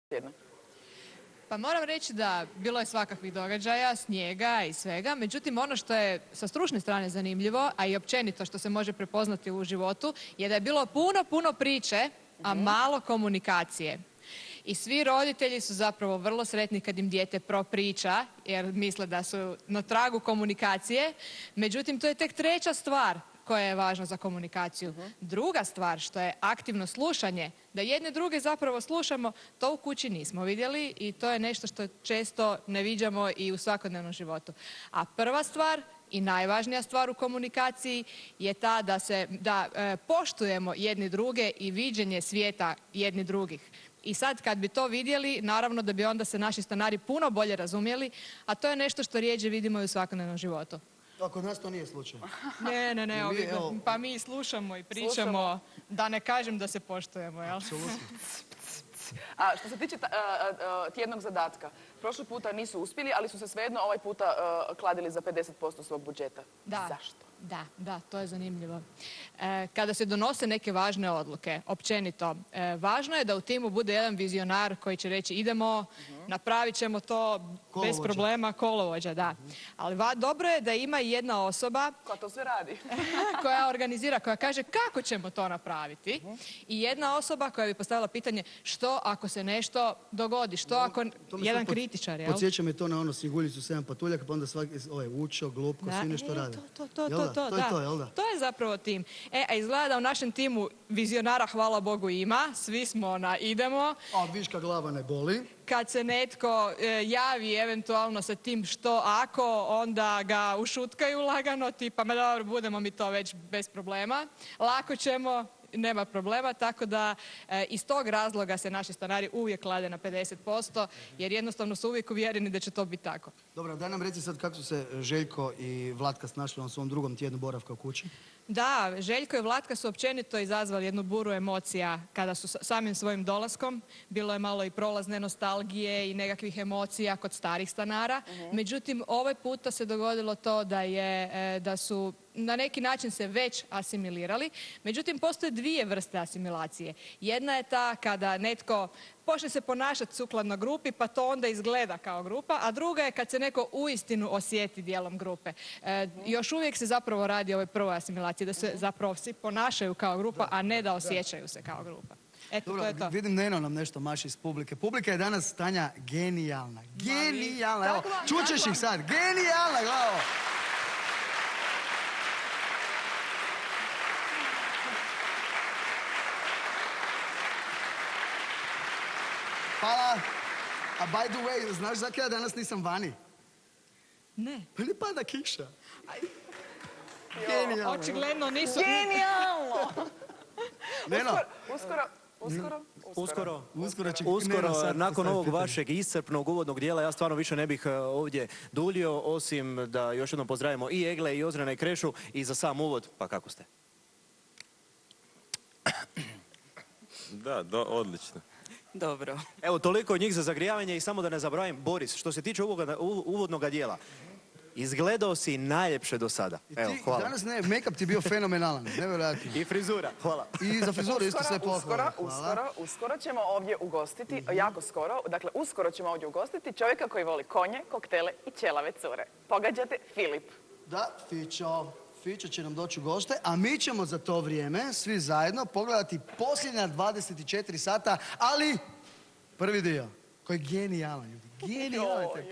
tjedna? Pa moram reći da bilo je svakakvih događaja, snijega i svega, međutim ono što je sa stručne strane zanimljivo, a i općenito što se može prepoznati u životu, je da je bilo puno priče, a malo komunikacije. I svi roditelji su zapravo vrlo sretni kad im dijete propriča, jer misle da su na tragu komunikacije. Međutim, to je tek treća stvar koja je važna za komunikaciju. Druga stvar, što je aktivno slušanje, da jedne druge zapravo slušamo, to u kući nismo vidjeli i to je nešto što često ne viđamo i u svakodnevnom životu. A prva stvar i najvažnija stvar u komunikaciji je ta da poštujemo jedni druge i viđenje svijeta jedni drugih. I sad kad bi to vidjeli, naravno da bi onda se naši stanari puno bolje razumjeli, a to je nešto što rijeđe vidimo i u svakodnevnom životu. A kod nas to nije slučaj. Ne, pa mi slušamo i pričamo, da ne kažem da se poštujemo, jel? Apsolutno. A što se tiče tjednog zadatka, prošli puta nisu uspjeli, ali su se svejedno ovaj puta kladili za 50% svog budžeta. Zašto? Da, to je zanimljivo. Kada se donose neke važne odluke, općenito, važno je da u timu bude jedan vizionar koji će reći idemo, napravit ćemo to bez problema, kolovođa, da. Ali dobro je da ima i jedna osoba Koja to sve radi. koja organizira, koja kaže kako ćemo to napraviti i jedna osoba koja bi postavila pitanje što ako se nešto dogodi, što ako jedan kritičar, jel? Podsjeća me to na ono Snjeguljicu 7 patuljaka, pa onda svaki Vučo, Glupko, svi nešto rade. To je zapravo tim. A izgleda da u našem timu vizionara, hvala Bogu, ima. Svi smo na idemo. A viška glava ne boli. Kad se netko javi eventualno sa tim što ako, onda ga ušutkaju lagano, tipa, ma dobro, budemo mi to već bez problema. Lako ćemo, nema problema, tako da iz tog razloga se naši stanari uvijek klade na 50%, jer jednostavno su uvijek uvjereni da će to biti tako. Dobro, daj nam reci sad kako su se Željko i Vlatka snašli na svom drugom tjednu boravka u kući. Da, Željko i Vlatka su općenito izazvali jednu buru emocija kada su samim svojim dolaskom. Bilo je malo i prolazne nostalgije i nekakvih emocija kod starih stanara. Međutim, ovaj puta se dogodilo to da su na neki način se već asimilirali. Međutim, postoje dvije vrste asimilacije. Jedna je ta kada netko počne se ponašati sukladno grupi, pa to onda izgleda kao grupa, a druga je kad se neko uistinu osjeti dijelom grupe. Još uvijek se zapravo radi o ovoj prvoj asimilaciji, da se zapravo svi ponašaju kao grupa, a ne da osjećaju se kao grupa. Eto, dobro, to je to. Vidim Neno nam nešto maši iz publike. Publika je danas, Tanja, genijalna. Genijalna, evo, čućeš ih sad. Genijalna, glavo. Hvala. A by the way, znaš zakaj ja danas nisam vani? Ne. Pa ne pada kiša. Očigledno nisu... Genijalno! Neno. Uskoro, nakon ovog vašeg iscrpnog uvodnog dijela, ja stvarno više ne bih ovdje duljio, osim da još jednom pozdravimo i Egle, i Ozrena, i Krešu, i za sam uvod, pa kako ste? Da, odlično. Dobro. Evo, toliko od njih za zagrijavanje i samo da ne zaboravim, Boris, što se tiče uvodnog dijela, izgledao si najljepše do sada. Evo, hvala. Danas ne, make-up ti je bio fenomenalan, nevjerojatno. I frizura, hvala. I za frizuru isto sve pohvala. Uskoro ćemo ovdje ugostiti, jako skoro, dakle uskoro ćemo ovdje ugostiti čovjeka koji voli konje, koktele i ćelave cure. Pogađate, Filip. Da, Fićo će nam doći u gošte, a mi ćemo za to vrijeme svi zajedno pogledati posljednja 24 sata, ali prvi dio koji je genijalan, ljudi. Genijalan je taj